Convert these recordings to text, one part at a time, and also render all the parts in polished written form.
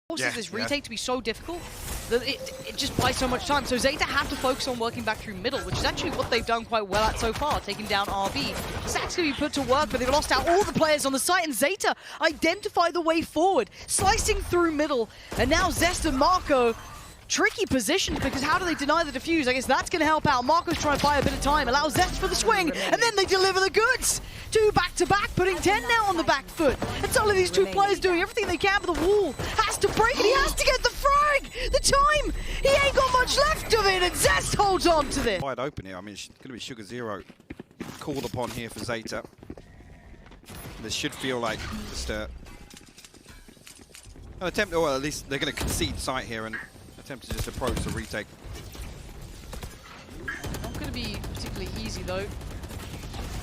Forces this retake to be so difficult that it just buys so much time. So ZETA have to focus on working back through middle, which is actually what they've done quite well at so far, taking down RB. Stax going to be put to work, but they've lost out all the players on the site, and ZETA identify the way forward, slicing through middle. And now Zest and MaKo, tricky positions, because how do they deny the defuse? I guess that's going to help out. MaKo's trying to buy a bit of time, allows Zest for the swing, and then they deliver the goods. Two back-to-back, putting TENNN now on the back foot. And suddenly these two players doing everything they can, but the wall has to break, and he has to get the frag! The time! He ain't got much left of it, and Zest holds on to this. Wide open here. I mean, it's going to be Sugar Zero called upon here for ZETA. This should feel like just an attempt, or at least they're going to concede site here and attempt to just approach the retake. Not going to be particularly easy though.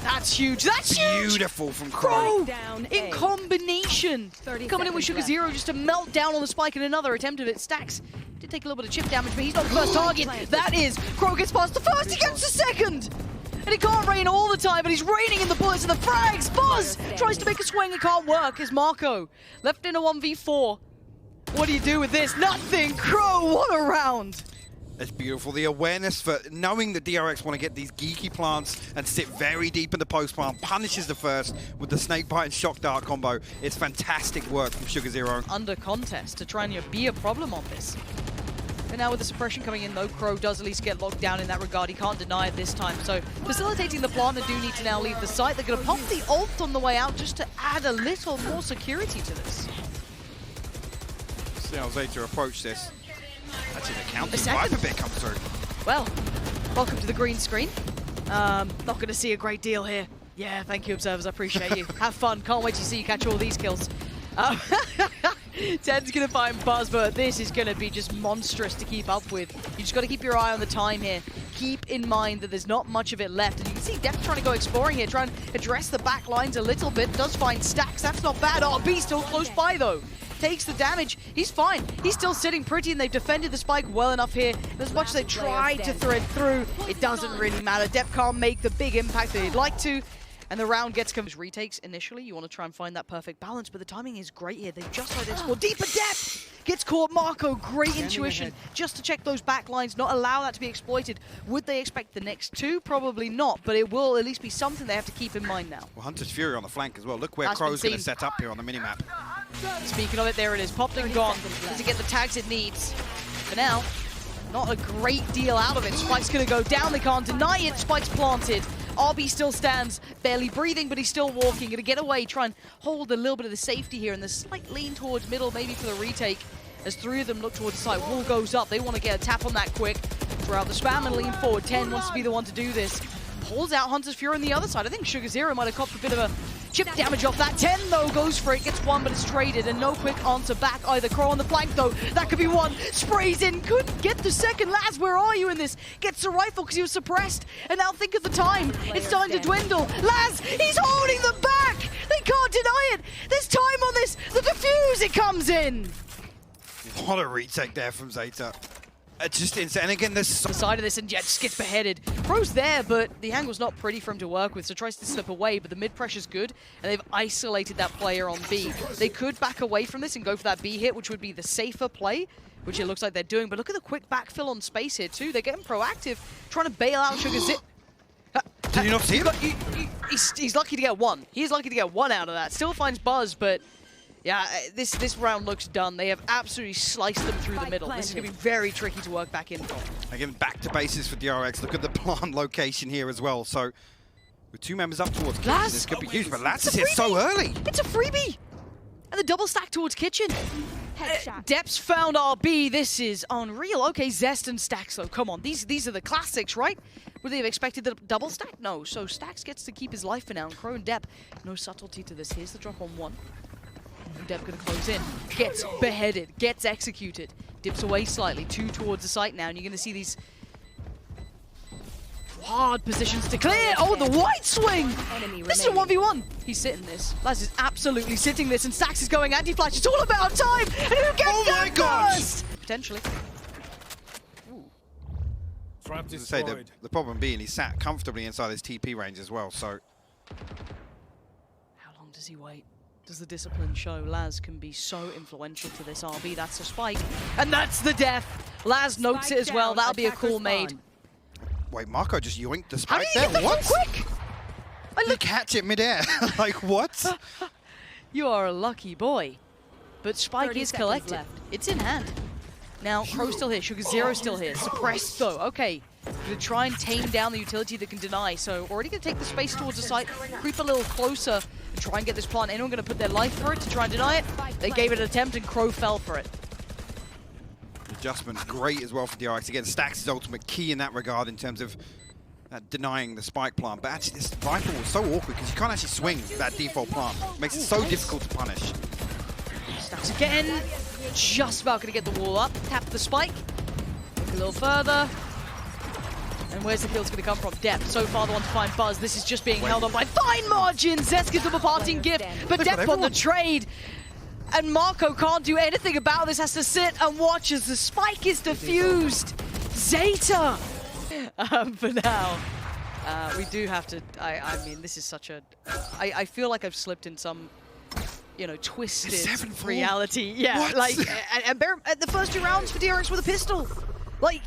That's huge. That's huge. Beautiful from Crow. In combination. Coming in with Sugar Zero just to melt down on the spike, and another attempt of it. Stax did take a little bit of chip damage, but he's not the first target. That is, Crow gets past the first, he gets the second. And he can't rain all the time, but he's raining in the bullets and the frags. Buzz tries to make a swing, it can't work. Is MaKo left in a 1v4. What do you do with this? Nothing. Crow, what a round. It's beautiful. The awareness for knowing that DRX want to get these geeky plants and sit very deep in the post plant, punishes the first with the snake bite and shock dart combo. It's fantastic work from Sugar Zero. Under contest to try and be a problem on this. And now with the suppression coming in though, Crow does at least get locked down in that regard. He can't deny it this time. So facilitating the plant, they do need to now leave the site. They're going to pump the ult on the way out just to add a little more security to this. See how ZETA approach this. Actually, the counter viper bit comes through. Well, welcome to the green screen. Not going to see a great deal here. Yeah, thank you, observers. I appreciate you. Have fun. Can't wait to see you catch all these kills. TENN's going to find Buzz, but this is going to be just monstrous to keep up with. You just got to keep your eye on the time here. Keep in mind that there's not much of it left. And you can see Depth trying to go exploring here, trying to address the back lines a little bit. Does find Stax. That's not bad. RB still close by, though. Takes the damage. He's fine. He's still sitting pretty, and they've defended the spike well enough here. As much as they tried to thread through, it doesn't really matter. Dep can't make the big impact that he'd like to, and the round gets retakes initially. You want to try and find that perfect balance, but the timing is great here. They've just tried to explore deeper depth. Gets caught. MaKo, great intuition just to check those back lines, not allow that to be exploited. Would they expect the next two? Probably not, but it will at least be something they have to keep in mind now. Well, Hunter's Fury on the flank as well. Look where Crow's going to set up here on the minimap. Speaking of it, there it is. Popped and gone. Does it get the tags it needs? For now, not a great deal out of it. Spike's going to go down. They can't deny it. Spike's planted. RB still stands, barely breathing, but he's still walking. Going to get away, try and hold a little bit of the safety here. And the slight lean towards middle, maybe for the retake. As three of them look towards the side. Wall goes up. They want to get a tap on that quick. Throughout the spam and lean forward. TENNN wants to be the one to do this. Pulls out Hunter's Fury on the other side. I think Sugar Zero might have copped a bit of a chip damage off that. TENNN, though, goes for it. Gets one, but it's traded. And no quick answer back either. Crow on the flank, though. That could be one. Sprays in. Couldn't get the second. Laz, where are you in this? Gets the rifle because he was suppressed. And now think of the time. It's starting to dwindle. Laz, he's holding them back. They can't deny it. There's time on this. The defuse, it comes in. What a retake there from ZETA. Just insane. And again, there's the side of this, and Jess gets beheaded. Crow's there, but the angle's not pretty for him to work with, so tries to slip away, but the mid pressure's good, and they've isolated that player on B. They could back away from this and go for that B hit, which would be the safer play, which it looks like they're doing, but look at the quick backfill on space here too. They're getting proactive, trying to bail out Sugar Zip. Did you not see him? He's lucky to get one. He's lucky to get one out of that. Still finds Buzz, but yeah, this round looks done. They have absolutely sliced them through the middle. This is going to be very tricky to work back in from. Again, back to bases for DRX. Look at the plant location here as well. So, with two members up towards kitchen, this could be huge. But Laz is here so early. It's a freebie. And the double stack towards kitchen. Dep's found RB. This is unreal. Okay, Zest and Stax, though. Come on. These are the classics, right? Would they have expected the double stack? No. So Stax gets to keep his life for now. And Crow and Dep, no subtlety to this. Here's the drop on one. Dep gonna close in, gets beheaded, gets executed, dips away slightly, two towards the site now, and you're gonna see these hard positions to clear. Oh, the white swing! This is a 1v1. He's sitting this. Laz is absolutely sitting this, and Stax is going anti-flash. It's all about time, and who gets that first? Potentially. Trap destroyed. The problem being he sat comfortably inside his TP range as well, so. How long does he wait? Does the discipline show? Laz can be so influential to this RB. That's a spike. And that's the death. Laz notes it as well. That'll be a call made. Wait, MaKo just yoinked the spike How did there? he get that so quick? You catch it midair. Like, what? You are a lucky boy. But spike is collected. It's in hand. Now, Cro's still here. Sugar0 still here. Suppressed, though. Okay. Gonna try and tame down the utility that can deny. So already gonna take the space towards the site, creep a little closer, and try and get this plant. Anyone gonna put their life for it to try and deny it? They gave it an attempt, and Cro fell for it. Adjustment great as well for DRX. Again, stax is ultimate key in that regard in terms of denying the spike plant. But actually, this rifle was so awkward because you can't actually swing that default plant. Makes it so difficult to punish. Stax again. Just about gonna get the wall up. Tap the spike. Look a little further. And where's the kills going to come from? Depth. So far, the one to find Buzz. This is just being held on by fine margins. Zest gives them a parting gift, but Depth on the trade. And MaKo can't do anything about this. Has to sit and watch as the spike is defused. ZETA! For now, we do have to... I mean, this is such a... I feel like I've slipped in some, you know, twisted reality. Yeah, what? Like... And the first 2 rounds for DRX with a pistol. Like,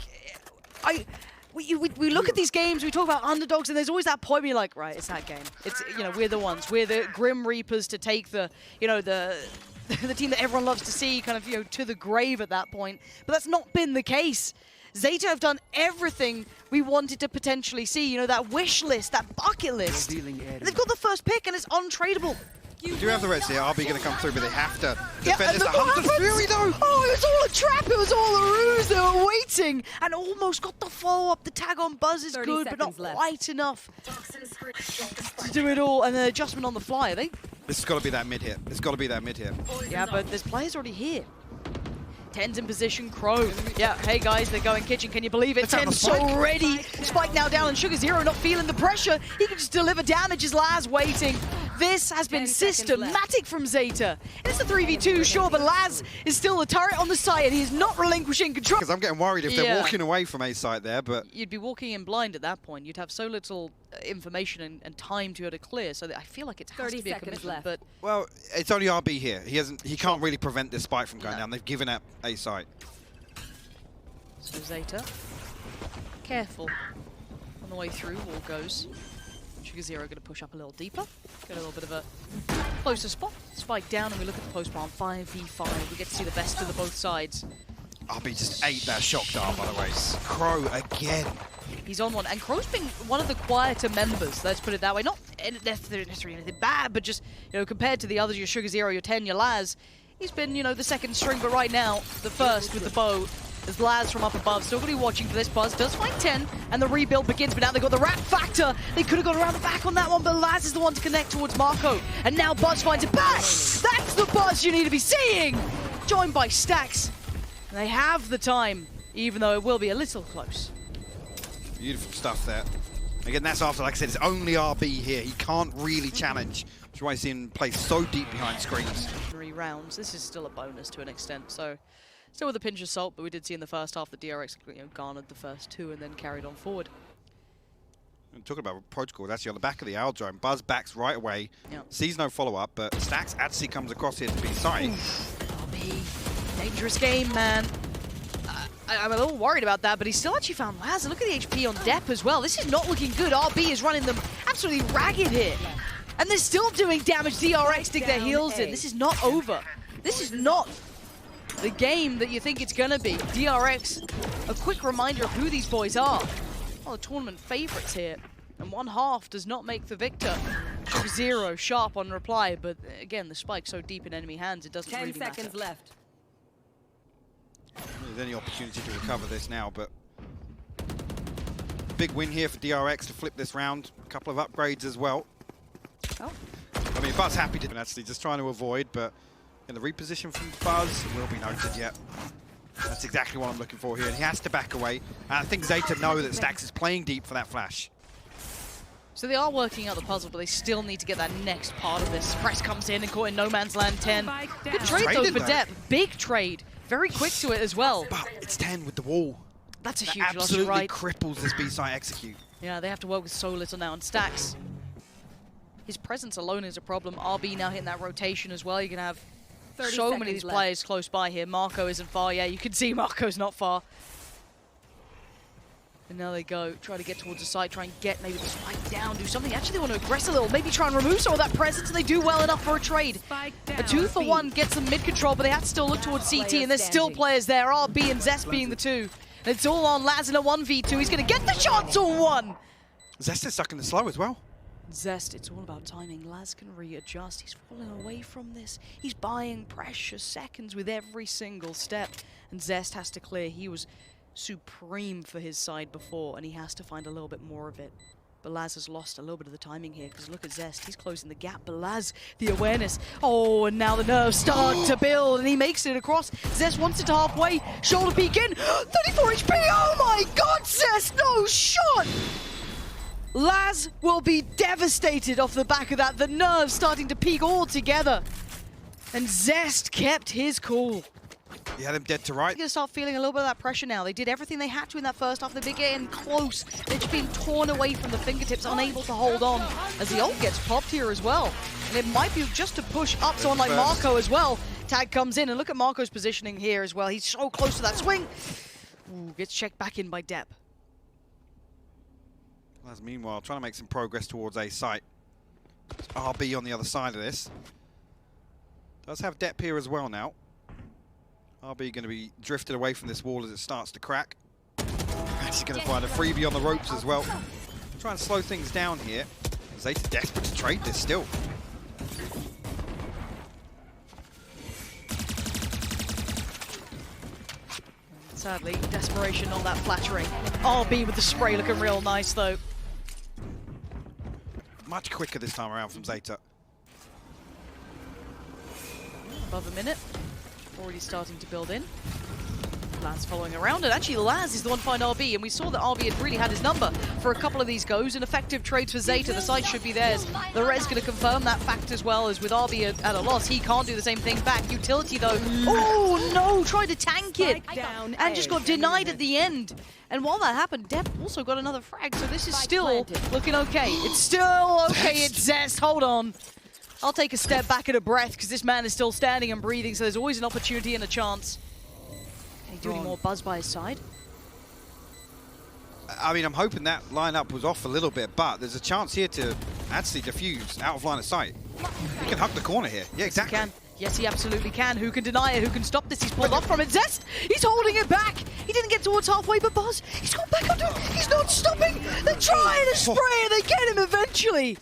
We look at these games, we talk about underdogs, and there's always that point where you're like, right, it's that game. It's, you know, we're the ones. We're the Grim Reapers to take the, you know, the team that everyone loves to see kind of, you know, to the grave at that point. But that's not been the case. ZETA have done everything we wanted to potentially see. You know, that wish list, that bucket list. They've got the first pick, and it's untradeable. They do have the Reds here. RB going to come through, but they have to defend and this. Hunter's Fury, though! Oh, it was all a trap! It was all a ruse! They were waiting! And almost got the follow-up. The tag on Buzz is good, but not quite enough to do it all. And the adjustment on the fly, I think. This has got to be that mid here. It's got to be that mid here. Yeah, but there's players already here. TENN's in position, Cro. Yeah, hey guys, they're going kitchen. Can you believe it? TENN's so ready. Spike now down, and Sugar0 not feeling the pressure. He can just deliver damage as Laz waiting. This has been systematic from ZETA. It's a 3v2, sure, but Laz is still the turret on the site, and he's not relinquishing control. Because I'm getting worried if they're walking away from A site there, but... You'd be walking in blind at that point. You'd have so little information and time to be able to clear, so that I feel like it has to be a commitment. But well, it's only RB here. He can't really prevent this spike from going down. They've given up A site. So ZETA, careful on the way through. Wall goes. Sugar0 going to push up a little deeper. Get a little bit of a closer spot. Spike down, and we look at the post-bomb 5v5. We get to see the best of the both sides. RB just ate that shock dart, by the way. Cro again. He's on one, and Cro's been one of the quieter members, let's put it that way. Not necessarily anything bad, but just, you know, compared to the others, your Sugar0, your TENN, your Laz, he's been, you know, the second string, but right now, the first with the bow. There's Laz from up above, still going to be watching for this. Buzz does find TENN, and the rebuild begins, but now they've got the rat factor. They could have gone around the back on that one, but Laz is the one to connect towards MaKo. And now Buzz finds it back! That's the Buzz you need to be seeing! Joined by stax. They have the time, even though it will be a little close. Beautiful stuff there. Again, that's after, like I said, it's only RB here. He can't really challenge, which is why he's in place so deep behind screens. 3 rounds. This is still a bonus to an extent, so still with a pinch of salt, but we did see in the first half that DRX, you know, garnered the first 2 and then carried on forward. And talking about protocol, that's on the back of the owl drone. Buzz backs right away, sees no follow-up, but stax actually comes across here to be sight. RB, dangerous game, man. I'm a little worried about that, but he's still actually found Laz. Look at the HP on Depp as well. This is not looking good. RB is running them absolutely ragged here. And they're still doing damage. DRX dig their heels in. This is not over. This is not the game that you think it's going to be. DRX, a quick reminder of who these boys are. Well, the tournament favorites here. And 1/2 does not make the victor. 0 sharp on reply, but again, the spike's so deep in enemy hands, it doesn't really matter. 10 seconds left. There's any opportunity to recover this now, but big win here for DRX to flip this round. A couple of upgrades as well. Oh. I mean, Buzz happy to actually just trying to avoid, but in the reposition from Buzz will be noted yet. That's exactly what I'm looking for here, and he has to back away. And I think ZETA know that stax is playing deep for that flash. So they are working out the puzzle, but they still need to get that next part of this. Press comes in and caught in no man's land. TENN. Good trade though for Depp. Big trade. Very quick to it as well. But it's TENN with the wall. That's a huge loss, absolutely right? cripples this B-side execute. Yeah, they have to work with so little now. And stax his presence alone is a problem. RB now hitting that rotation as well. You're going to have 30 so many of these seconds players close by here. MaKo isn't far. Yeah, you can see MaKo's not far. And now they go, try to get towards the side, try and get maybe the spike down, do something. Actually, they want to aggress a little, maybe try and remove some of that presence, and they do well enough for a trade. A 2-for-1 gets them mid-control, but they have to still look towards CT, and there's still players there, RB and Zest being the two. And it's all on Laz in a 1v2. He's going to get the shots on one! Zest is stuck in the slow as well. Zest, it's all about timing. Laz can readjust. He's falling away from this. He's buying precious seconds with every single step. And Zest has to clear. He was supreme for his side before, and he has to find a little bit more of it. But Laz has lost a little bit of the timing here, because look at Zest. He's closing the gap, but Laz, the awareness. Oh, and now the nerves start to build, and he makes it across. Zest wants it to halfway. Shoulder peek in. 34 HP. Oh my god, Zest, no shot! Laz will be devastated off the back of that. The nerves starting to peak all together. And Zest kept his cool. He had him dead to right. They're going to start feeling a little bit of that pressure now. They did everything they had to in that first half. They're getting close. They're just being torn away from the fingertips, unable to hold on. As the ult gets popped here as well. And it might be just to push up someone like MaKo as well. Tag comes in, and look at MaKo's positioning here as well. He's so close to that swing. Ooh, gets checked back in by Depp. Laz, meanwhile, trying to make some progress towards A site. RB on the other side of this. Does have Depp here as well now. RB going to be drifted away from this wall as it starts to crack. He's going to find a freebie on the ropes as well. Try and slow things down here. ZETA desperate to trade this still. Sadly, desperation not that flattering. RB with the spray looking real nice though. Much quicker this time around from ZETA. Above a minute. Already starting to build in. Laz following around, and actually Laz is the one to find RB, and we saw that RB had really had his number for a couple of these goes, and effective trades for ZETA. The side should be theirs. The Res going to confirm that fact as well, as with RB at a loss, he can't do the same thing back. Utility though, oh no, tried to tank it, and just got denied at the end. And while that happened, Depp also got another frag, so this is still looking okay. It's still okay, it's Zest, hold on. I'll take a step back and a breath, because this man is still standing and breathing, so there's always an opportunity and a chance. Can he do any more buzz by his side? I mean, I'm hoping that lineup was off a little bit, but there's a chance here to actually defuse out of line of sight. He can hug the corner here. Yeah, exactly. Yes, he can. Yes, he absolutely can. Who can deny it? Who can stop this? He's pulled off from it. Zest! He's holding it back! He didn't get towards halfway, but Buzz, he's gone back onto it! He's not stopping! They're trying to spray and they get him eventually!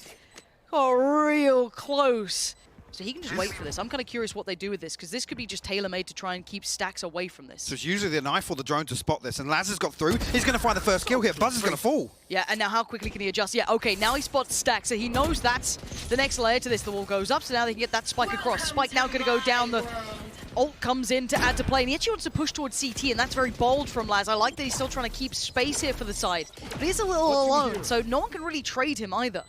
Oh, real close. So he can just wait for this. I'm kind of curious what they do with this, because this could be just tailor-made to try and keep stax away from this. So it's usually the knife or the drone to spot this, and Laz has got through. He's going to find the first kill here. Buzz is going to fall. Yeah, and now how quickly can he adjust? Yeah, okay, now he spots stax, so he knows that's the next layer to this. The wall goes up, so now they can get that spike across. Spike now going to go down. The ult comes in to add to play, and he actually wants to push towards CT, and that's very bold from Laz. I like that he's still trying to keep space here for the side. But he's a little alone, so no one can really trade him either.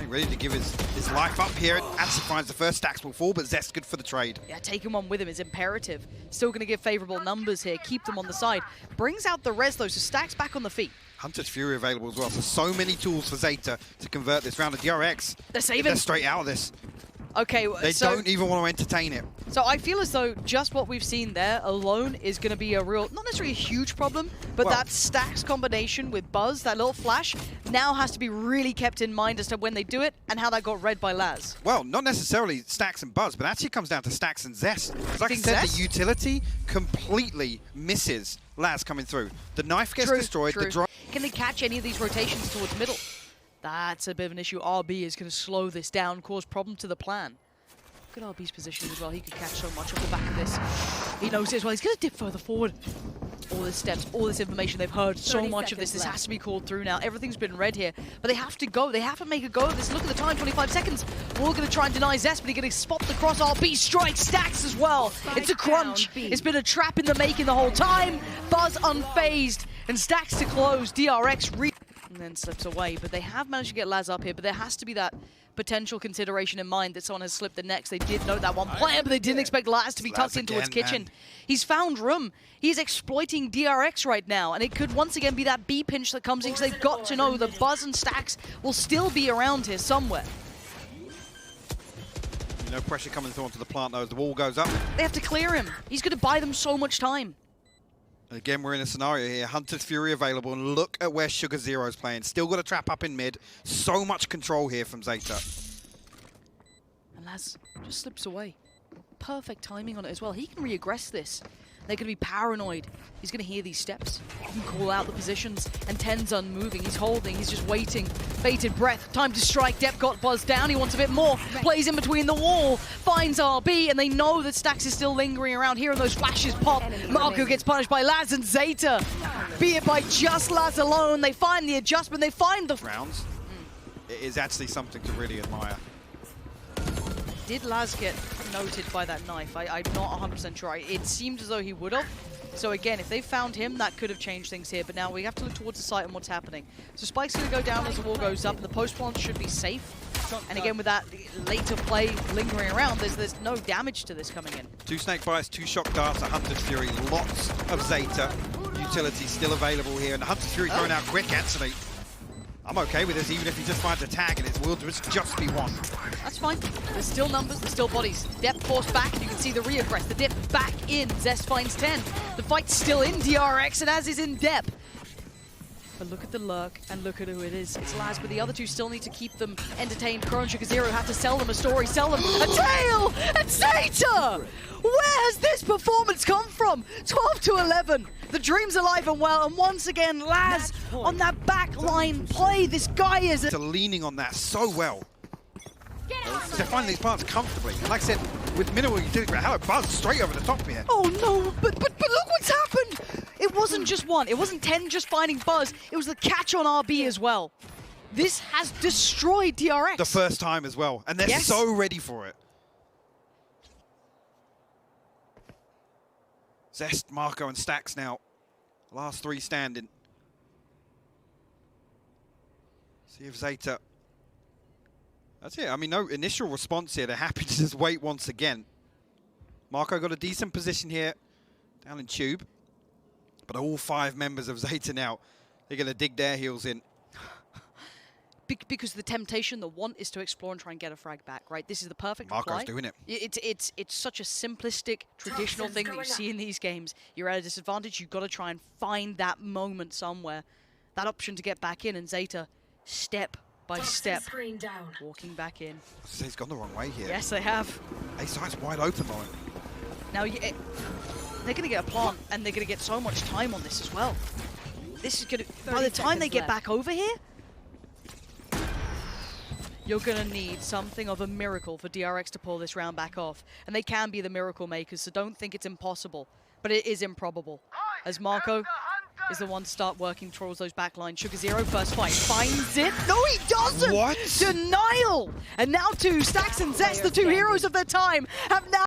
Ready to give his life up here. Actually finds the first stacks will fall, but Zest good for the trade. Yeah, taking one with him is imperative. Still going to give favorable numbers here. Keep them on the side. Brings out the res though, so Stax back on the feet. Hunter's Fury available as well. So many tools for ZETA to convert this round of DRX. They're saving. They're straight out of this. Okay, they don't even want to entertain it. So I feel as though just what we've seen there alone is going to be a real, not necessarily a huge problem, but that stacks combination with Buzz, that little flash, now has to be really kept in mind as to when they do it and how that got read by Laz. Well, not necessarily stacks and Buzz, but actually comes down to stacks and Zest. Like I said, the utility completely misses Laz coming through. The knife gets destroyed. The drone. Can they catch any of these rotations towards middle? That's a bit of an issue. RB is going to slow this down, cause problem to the plan. Look at RB's position as well. He could catch so much off the back of this. He knows it as well. He's going to dip further forward. All the steps, all this information. They've heard so much of this. This has to be called through now. Everything's been read here. But they have to go. They have to make a go of this. Look at the time, 25 seconds. We're all going to try and deny Zest, but he's going to spot the cross. RB strikes Stax as well. It's a crunch. It's been a trap in the making the whole time. Buzz unfazed. And Stax to close. DRX and then slips away. But they have managed to get Laz up here. But there has to be that potential consideration in mind that someone has slipped the next. They did note that one player, but they didn't expect Laz to be tucked into its kitchen. He's found room. He's exploiting DRX right now, and it could once again be that B pinch that comes in because they've got to know the Buzz and Stax will still be around here somewhere. No pressure coming through onto the plant though as the wall goes up. They have to clear him. He's going to buy them so much time. Again, we're in a scenario here. Hunter's Fury available, and look at where Sugar Zero's playing. Still got a trap up in mid. So much control here from ZETA. And Laz just slips away. Perfect timing on it as well. He can re-aggress this. They're going to be paranoid. He's going to hear these steps. He can call out the positions, and TENN's unmoving. He's holding. He's just waiting. Bated breath. Time to strike. Depp got buzzed down. He wants a bit more. Plays in between the wall. Finds RB, and they know that Stax is still lingering around. Hearing those flashes pop. MaKo gets punished by Laz and ZETA. Be it by just Laz alone. They find the adjustment. They find the rounds. It is actually something to really admire. Did Laz get noted by that knife? I'm not 100% sure. It seemed as though he would have. So again, if they found him, that could have changed things here. But now we have to look towards the site and what's happening. So Spike's going to go down as the wall goes up, and the post plant should be safe. And again, with that later play lingering around, there's no damage to this coming in. 2 snake bites, 2 shock darts, a Hunter's Fury, lots of ZETA. Utility still available here, and the Hunter's Fury thrown out quick, actually. I'm okay with this, even if he just finds a tag, and it will just be one. That's fine. There's still numbers, there's still bodies. Depth forced back, you can see the reaggress. The dip back in, Zest finds 10. The fight's still in DRX, and as is in depth. But look at the lurk, and look at who it is. It's Laz, but the other two still need to keep them entertained. Crow and Sugar Zero have to sell them a story, sell them a tale! And ZETA! Where has this performance come from? 12 to 11. The dream's alive and well, and once again, Laz on that backline play. This guy is leaning on that so well. They're finding these parts comfortably. Like I said, with minimal utility, hello, Buzz straight over the top here. Oh no, but look what's happened! It wasn't just one. It wasn't TENN just finding Buzz. It was the catch on RB as well. This has destroyed DRX. The first time as well, and they're so ready for it. Zest, MaKo, and Stax now. Last 3 standing. See if ZETA... That's it. I mean, no initial response here. They're happy to just wait once again. MaKo got a decent position here down in Tube. But all 5 members of ZETA now, they're going to dig their heels in. Because the temptation, the want is to explore and try and get a frag back, right? This is the perfect reply. MaKo's doing it. It's such a simplistic, traditional thing that you see in these games. You're at a disadvantage. You've got to try and find that moment somewhere. That option to get back in, and ZETA, step by step, walking back in. He's gone the wrong way here. Yes, they have. A site's wide open, though. Now, they're going to get a plant, and they're going to get so much time on this as well. This is going to... By the time they get back over here, you're going to need something of a miracle for DRX to pull this round back off. And they can be the miracle makers, so don't think it's impossible. But it is improbable. As MaKo is the one to start working towards those back lines. Sugar Zero, first fight, finds it. No, he doesn't! What? Denial! And now Stax and Zest, the 2 heroes of their time, have now...